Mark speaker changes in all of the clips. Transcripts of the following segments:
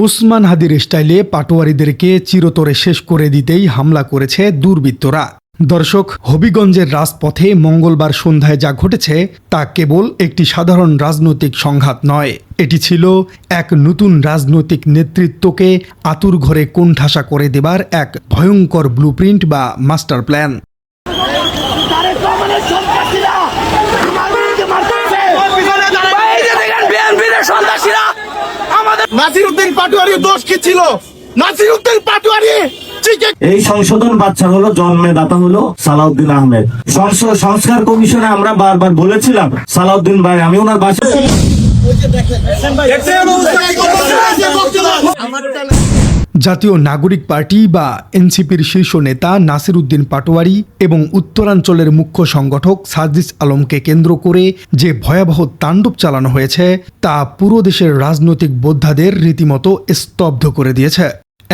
Speaker 1: ওসমান হাদির স্টাইলে পাটোয়ারিদেরকে চিরতরে শেষ করে দিতেই হামলা করেছে দুর্বৃত্তরা। দর্শক, হবিগঞ্জের রাজপথে মঙ্গলবার সন্ধ্যায় যা ঘটেছে তা কেবল একটি সাধারণ রাজনৈতিক সংঘাত নয়, এটি ছিল এক নতুন রাজনৈতিক নেতৃত্বকে আতুরঘরে কোণঠাসা করে দেবার এক ভয়ঙ্কর ব্লুপ্রিন্ট বা মাস্টার প্ল্যান।
Speaker 2: নাসিরউদ্দিন পাটোয়ারির দোষ কি ছিল? নাসিরউদ্দিন পাটোয়ারি
Speaker 3: এই সংশোধন বাচ্চা হলো, জন্মদাতা হলো সালাউদ্দিন আহমেদ। সংস্কার কমিশনে আমরা বারবার বলেছিলাম সালাউদ্দিন ভাই, আমি ওনার বাসায়
Speaker 1: জাতীয় নাগরিক পার্টি বা এনসিপির শীর্ষ নেতা নাসিরউদ্দিন পাটোয়ারি এবং উত্তরাঞ্চলের মুখ্য সংগঠক সার্জিস আলমকে কেন্দ্র করে যে ভয়াবহ তাণ্ডব চালানো হয়েছে তা পুরো দেশের রাজনৈতিক বোদ্ধাদের রীতিমতো স্তব্ধ করে দিয়েছে।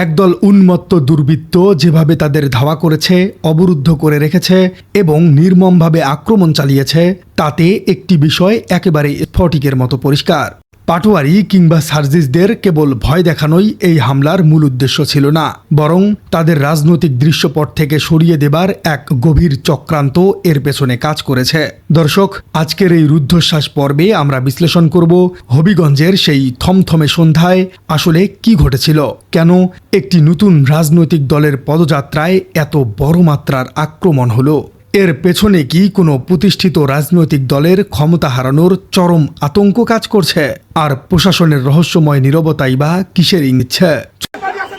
Speaker 1: একদল উন্মত্ত দুর্বৃত্ত যেভাবে তাদের ধাওয়া করেছে, অবরুদ্ধ করে রেখেছে এবং নির্মমভাবে আক্রমণ চালিয়েছে, তাতে একটি বিষয় একেবারে স্ফটিকের মতো পরিষ্কার। পাটোয়ারি কিংবা সার্জিসদের কেবল ভয় দেখানোই এই হামলার মূল উদ্দেশ্য ছিল না, বরং তাদের রাজনৈতিক দৃশ্যপট থেকে সরিয়ে দেবার এক গভীর চক্রান্ত এর পেছনে কাজ করেছে। দর্শক, আজকের এই রুদ্ধশ্বাস পর্বে আমরা বিশ্লেষণ করব হবিগঞ্জের সেই থমথমে সন্ধ্যায় আসলে কি ঘটেছিল, কেন একটি নতুন রাজনৈতিক দলের পদযাত্রায় এত বড় মাত্রার আক্রমণ হলো, এর পেছনে কি কোনো প্রতিষ্ঠিত রাজনৈতিক দলের ক্ষমতা হারানোর চরম আতঙ্ক কাজ করছে, আর প্রশাসনের রহস্যময় নীরবতাই বা কিসের ইচ্ছে।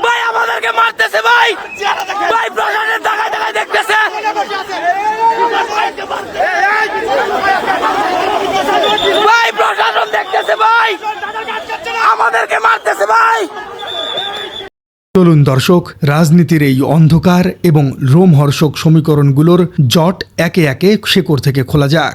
Speaker 4: ভাই আমাদেরকে মারতেছে, ভাই ভাই প্রশাসনের টাকায় টাকায় দেখতেছে, ভাই প্রশাসন দেখতেছে, ভাই আমাদেরকে মারতেছে ভাই।
Speaker 1: চলুন দর্শক, রাজনীতির এই অন্ধকার এবং রোমহর্ষক সমীকরণগুলোর জট একে একে শেকড় থেকে খোলা যাক।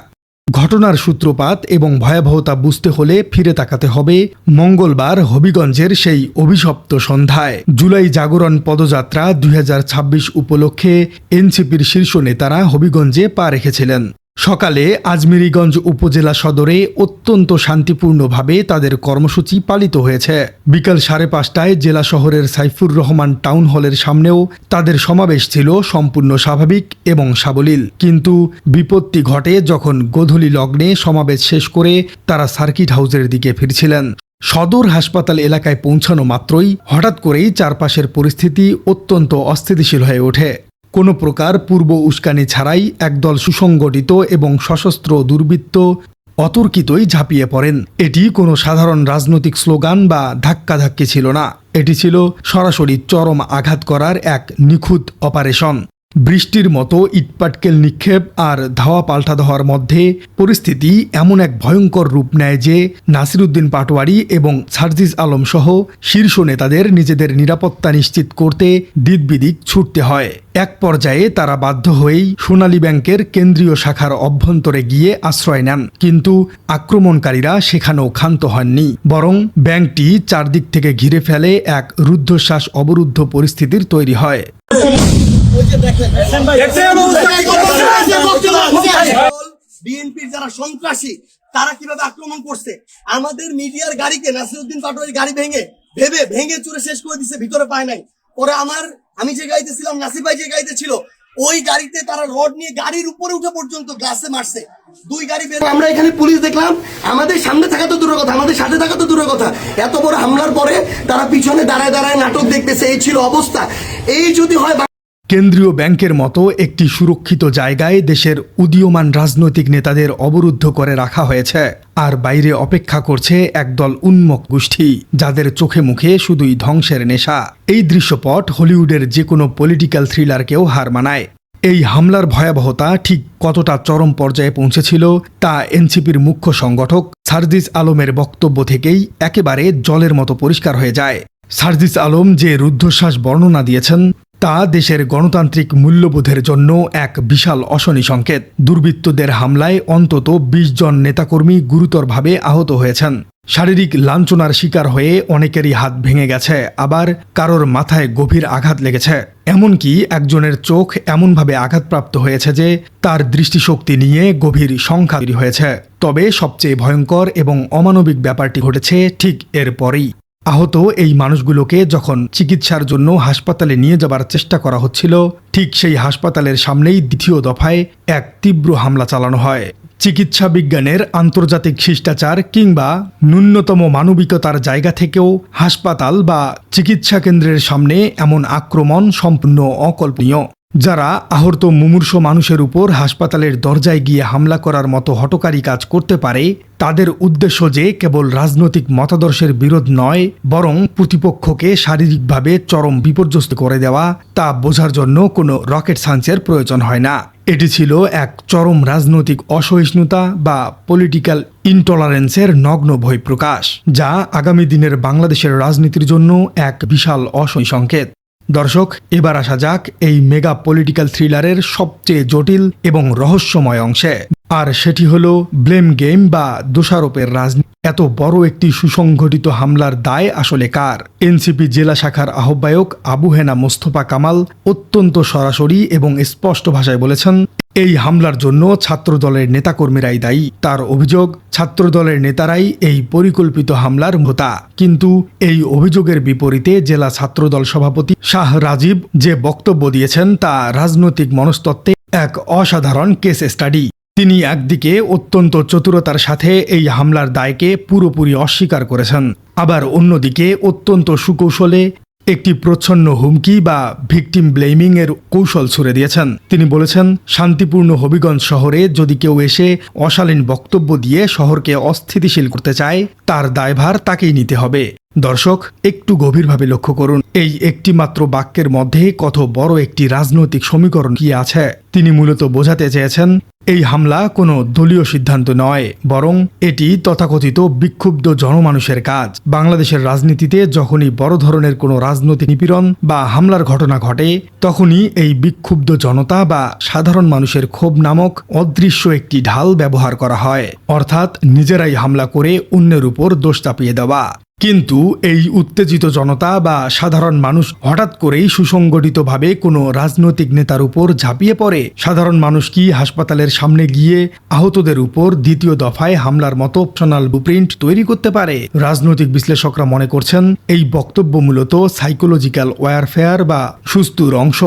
Speaker 1: ঘটনার সূত্রপাত এবং ভয়াবহতা বুঝতে হলে ফিরে তাকাতে হবে মঙ্গলবার হবিগঞ্জের সেই অভিশপ্ত সন্ধ্যায়। জুলাই জাগরণ পদযাত্রা 2026 উপলক্ষে এনসিপির শীর্ষ নেতারা হবিগঞ্জে পা রেখেছিলেন। সকালে আজমিরীগঞ্জ উপজেলা সদরে অত্যন্ত শান্তিপূর্ণভাবে তাদের কর্মসূচি পালিত হয়েছে। বিকাল 5:30টায় জেলা শহরের সাইফুর রহমান টাউন হলের সামনেও তাদের সমাবেশ ছিল সম্পূর্ণ স্বাভাবিক এবং সাবলীল। কিন্তু বিপত্তি ঘটে যখন গোধূলি লগ্নে সমাবেশ শেষ করে তারা সার্কিট হাউসের দিকে ফিরছিলেন। সদর হাসপাতাল এলাকায় পৌঁছানো মাত্রই হঠাৎ করেই চারপাশের পরিস্থিতি অত্যন্ত অস্থিতিশীল হয়ে ওঠে। কোনো প্রকার পূর্ব উস্কানি ছাড়াই একদল সুসংগঠিত এবং সশস্ত্র দুর্বৃত্ত অতর্কিতই ঝাঁপিয়ে পড়েন। এটি কোনো সাধারণ রাজনৈতিক স্লোগান বা ধাক্কাধাক্কি ছিল না, এটি ছিল সরাসরি চরম আঘাত করার এক নিখুঁত অপারেশন। বৃষ্টির মতো ইটপাটকেল নিক্ষেপ আর ধাওয়া পাল্টা ধাওয়ার মধ্যে পরিস্থিতি এমন এক ভয়ঙ্কর রূপ নেয় যে নাসিরউদ্দিন পাটোয়ারি এবং সার্জিস আলম সহ শীর্ষ নেতাদের নিজেদের নিরাপত্তা নিশ্চিত করতে দিকবিদিক ছুটতে হয়। এক পর্যায়ে তারা বাধ্য হয়েই সোনালী ব্যাংকের কেন্দ্রীয় শাখার অভ্যন্তরে গিয়ে আশ্রয় নেন, কিন্তু আক্রমণকারীরা সেখানেও ক্ষান্ত হননি, বরং ব্যাংকটি চারদিক থেকে ঘিরে ফেলে এক রুদ্ধশ্বাস অবরুদ্ধ পরিস্থিতির তৈরি হয়।
Speaker 2: বিএনপির যারা সন্ত্রাসী তারা কিভাবে আক্রমণ করছে আমাদের মিডিয়ার গাড়িকে, নাসিরউদ্দিন পাটোয়ারির গাড়ি ভেঙে চুরে শেষ করে দিচ্ছে, ভিতরে পায় নাই। পরে আমি যে গাড়িতে ছিলাম, নাসির ভাই যে গাড়িতে ছিল, ওই গাড়িতে তারা রড নিয়ে গাড়ির উপরে উঠে পর্যন্ত গ্লাসে মারছে। 2 গাড়ি বের। আমরা এখানে পুলিশ দেখলাম, আমাদের সামনে থাকা তো দূরের কথা, আমাদের সাথে থাকা তো দূরের কথা, এত বড় হামলার পরে তারা পিছনে দাঁড়ায় দাঁড়ায় নাটক দেখতেছে। এই ছিল অবস্থা। এই যদি হয়
Speaker 1: কেন্দ্রীয় ব্যাংকের মতো একটি সুরক্ষিত জায়গায় দেশের উদীয়মান রাজনৈতিক নেতাদের অবরুদ্ধ করে রাখা হয়েছে, আর বাইরে অপেক্ষা করছে একদল উন্মুক্ত গোষ্ঠী যাদের চোখে মুখে শুধুই ধ্বংসের নেশা। এই দৃশ্যপট হলিউডের যে কোনো পলিটিক্যাল থ্রিলারকেও হার মানায়। এই হামলার ভয়াবহতা ঠিক কতটা চরম পর্যায়ে পৌঁছেছিল তা এনসিপির মুখ্য সংগঠক সার্জিস আলমের বক্তব্য থেকেই একেবারে জলের মতো পরিষ্কার হয়ে যায়। সার্জিস আলম যে রুদ্ধশ্বাস বর্ণনা দিয়েছেন তা দেশের গণতান্ত্রিক মূল্যবোধের জন্য এক বিশাল অশনি সংকেত। দুর্বৃত্তদের হামলায় অন্তত 20 জন নেতাকর্মী গুরুতরভাবে আহত হয়েছেন। শারীরিক লাঞ্ছনার শিকার হয়ে অনেকেরই হাত ভেঙে গেছে, আবার কারোর মাথায় গভীর আঘাত লেগেছে। এমনকি একজনের চোখ এমনভাবে আঘাতপ্রাপ্ত হয়েছে যে তার দৃষ্টিশক্তি নিয়ে গভীর সংখ্যা তৈরি হয়েছে। তবে সবচেয়ে ভয়ঙ্কর এবং অমানবিক ব্যাপারটি ঘটেছে ঠিক এর পরেই। আহত এই মানুষগুলোকে যখন চিকিৎসার জন্য হাসপাতালে নিয়ে যাবার চেষ্টা করা হচ্ছিল, ঠিক সেই হাসপাতালের সামনেই দ্বিতীয় দফায় এক তীব্র হামলা চালানো হয়। চিকিৎসা বিজ্ঞানের আন্তর্জাতিক শিষ্টাচার কিংবা ন্যূনতম মানবিকতার জায়গা থেকেও হাসপাতাল বা চিকিৎসা কেন্দ্রের সামনে এমন আক্রমণ সম্পূর্ণ অকল্পনীয়। যারা আহত মুমূর্ষ মানুষের উপর হাসপাতালের দরজায় গিয়ে হামলা করার মতো হঠকারী কাজ করতে পারে, তাদের উদ্দেশ্য যে কেবল রাজনৈতিক মতাদর্শের বিরোধ নয়, বরং প্রতিপক্ষকে শারীরিকভাবে চরম বিপর্যস্ত করে দেওয়া, তা বোঝার জন্য কোনো রকেট সায়েন্সের প্রয়োজন হয় না। এটি ছিল এক চরম রাজনৈতিক অসহিষ্ণুতা বা পলিটিক্যাল ইনটলারেন্সের নগ্ন বহিঃপ্রকাশ, যা আগামী দিনের বাংলাদেশের রাজনীতির জন্য এক বিশাল অশনি সংকেত। দর্শক, এবার আসা যাক এই মেগা পলিটিক্যাল থ্রিলারের সবচেয়ে জটিল এবং রহস্যময় অংশে, আর সেটি হলো ব্লেম গেম বা দোষারোপের রাজনীতি। এত বড় একটি সুসংগঠিত হামলার দায় আসলে কার? এনসিপি জেলা শাখার আহ্বায়ক আবু হেনা মোস্তফা কামাল অত্যন্ত সরাসরি এবং স্পষ্ট ভাষায় বলেছেন, এই হামলার জন্য ছাত্রদলের নেতাকর্মীরাই দায়ী। তার অভিযোগ, ছাত্রদলের নেতারাই এই পরিকল্পিত হামলার হোতা। কিন্তু এই অভিযোগের বিপরীতে জেলা ছাত্রদল সভাপতি শাহ রাজীব যে বক্তব্য দিয়েছেন তা রাজনৈতিক মনস্তত্ত্বে এক অসাধারণ কেস স্টাডি। তিনি একদিকে অত্যন্ত চতুরতার সাথে এই হামলার দায়কে পুরোপুরি অস্বীকার করেছেন, আবার অন্যদিকে অত্যন্ত সুকৌশলে একটি প্রচ্ছন্ন হুমকি বা ভিকটিম ব্লেমিং এর কৌশল ছুড়ে দিয়েছেন। তিনি বলেছেন, শান্তিপূর্ণ হবিগঞ্জ শহরে যদি কেউ এসে অশালীন বক্তব্য দিয়ে শহরকে অস্থিতিশীল করতে চায়, তার দায়ভার তাকেই নিতে হবে। দর্শক, একটু গভীরভাবে লক্ষ্য করুন, এই একটি মাত্র বাক্যের মধ্যে কত বড় একটি রাজনৈতিক সমীকরণ কি আছে। তিনি মূলত বোঝাতে চেয়েছেন, এই হামলা কোনো দলীয় সিদ্ধান্ত নয়, বরং এটি তথাকথিত বিক্ষুব্ধ জনমানুষের কাজ। বাংলাদেশের রাজনীতিতে যখনই বড় ধরনের কোনো রাজনৈতিক নিপীড়ন বা হামলার ঘটনা ঘটে, তখনই এই বিক্ষুব্ধ জনতা বা সাধারণ মানুষের ক্ষোভ নামক অদৃশ্য একটি ঢাল ব্যবহার করা হয়, অর্থাৎ নিজেরাই হামলা করে অন্যের উপর দোষ চাপিয়ে দেওয়া। কিন্তু এই উত্তেজিত জনতা বা সাধারণ মানুষ হঠাৎ করেই সুসংগঠিতভাবে কোনো রাজনৈতিক নেতার উপর ঝাঁপিয়ে পড়ে। সাধারণ মানুষ কি হাসপাতালের সামনে গিয়ে আহতদের উপর দ্বিতীয় দফায় হামলার মতো অপশনাল ব্লুপ্রিন্ট তৈরি করতে পারে? রাজনৈতিক বিশ্লেষকরা মনে করছেন, এই বক্তব্য মূলত সাইকোলজিক্যাল ওয়ারফেয়ার বা সুস্তুর অংশ।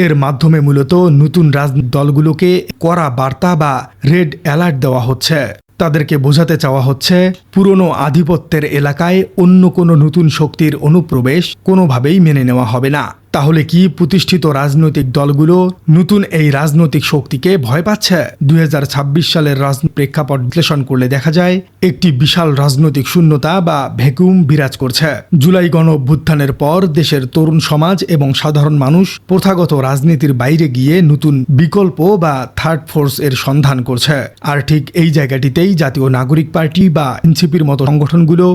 Speaker 1: এর মাধ্যমে মূলত নতুন রাজনৈতিক দলগুলোকে কড়া বার্তা বা রেড অ্যালার্ট দেওয়া হচ্ছে। তাদেরকে বোঝাতে চাওয়া হচ্ছে, পুরনো আধিপত্যের এলাকায় অন্য কোনো নতুন শক্তির অনুপ্রবেশ কোনোভাবেই মেনে নেওয়া হবে না। তাহলে কি প্রতিষ্ঠিত রাজনৈতিক দলগুলো নতুন এই রাজনৈতিক শক্তিকে ভয় পাচ্ছে? 2026 সালের রাজনৈতিক প্রেক্ষাপট বিশ্লেষণ করলে দেখা যায়, একটি বিশাল রাজনৈতিক শূন্যতা বা ভ্যাকুয়াম বিরাজ করছে। জুলাই গণ অভ্যুত্থানের পর দেশের তরুণ সমাজ এবং সাধারণ মানুষ প্রথাগত রাজনীতির বাইরে গিয়ে নতুন বিকল্প বা থার্ড ফোর্স এর সন্ধান করছে। আর ঠিক এই জায়গাটিতেই জাতীয় নাগরিক পার্টি বা এনসিপির মতো সংগঠনগুলো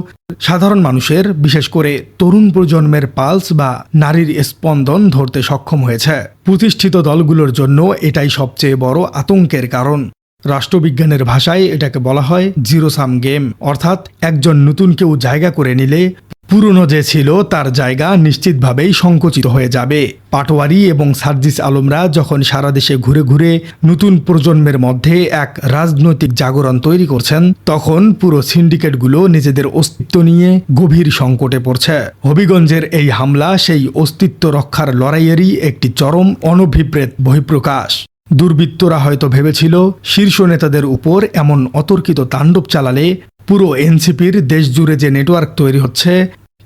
Speaker 1: সাধারণ মানুষের, বিশেষ করে তরুণ প্রজন্মের পালস বা নারীর স্পন্দন ধরতে সক্ষম হয়েছে। প্রতিষ্ঠিত দলগুলোর জন্য এটাই সবচেয়ে বড় আতঙ্কের কারণ। রাষ্ট্রবিজ্ঞানের ভাষায় এটাকে বলা হয় জিরো সাম গেম, অর্থাৎ একজন নতুন কেউ জায়গা করে নিলে পুরনো যে ছিল তার জায়গা নিশ্চিতভাবেই সংকুচিত হয়ে যাবে। পাটোয়ারি এবং সার্জিস আলমরা যখন সারা দেশে ঘুরে ঘুরে নতুন প্রজন্মের মধ্যে এক রাজনৈতিক জাগরণ তৈরি করছেন, তখন পুরো সিন্ডিকেটগুলো নিজেদের অস্তিত্ব নিয়ে গভীর সংকটে পড়ছে। হবিগঞ্জের এই হামলা সেই অস্তিত্ব রক্ষার লড়াইয়েরই একটি চরম অনভিপ্রেত বহিঃপ্রকাশ। দুর্বৃত্তরা হয়তো ভেবেছিল, শীর্ষ নেতাদের উপর এমন অতর্কিত তাণ্ডব চালালে পুরো এনসিপির দেশজুড়ে যে নেটওয়ার্ক তৈরি হচ্ছে,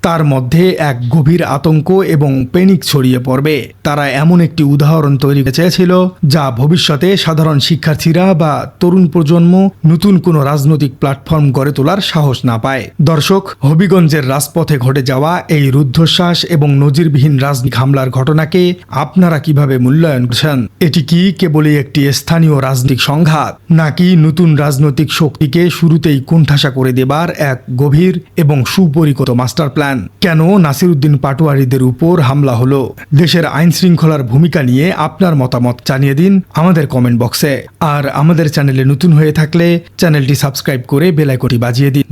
Speaker 1: তার মধ্যে এক গভীর আতঙ্ক এবং প্যানিক ছড়িয়ে পড়বে। তারা এমন একটি উদাহরণ তৈরি করতে চেয়েছিল, যা ভবিষ্যতে সাধারণ শিক্ষার্থীরা বা তরুণ প্রজন্ম নতুন কোনো রাজনৈতিক প্ল্যাটফর্ম গড়ে তোলার সাহস না পায়। দর্শক, হবিগঞ্জের রাজপথে ঘটে যাওয়া এই রুদ্ধশ্বাস এবং নজিরবিহীন রাজনৈতিক হামলার ঘটনাকে আপনারা কিভাবে মূল্যায়ন করছেন? এটি কি কেবলই একটি স্থানীয় রাজনৈতিক সংঘাত, নাকি নতুন রাজনৈতিক শক্তিকে শুরুতেই কোণঠাসা করে দেবার এক গভীর এবং সুপরিকল্পিত মাস্টার প্ল্যান? কেন নাসিরউদ্দিন পাটোয়ারিদের উপর হামলা হলো? দেশের আইন শৃঙ্খলার ভূমিকা নিয়ে আপনার মতামত জানিয়ে দিন আমাদের কমেন্ট বক্সে। আর আমাদের চ্যানেলে নতুন হয়ে থাকলে চ্যানেলটি সাবস্ক্রাইব করে বেল আইকনটি বাজিয়ে দিন।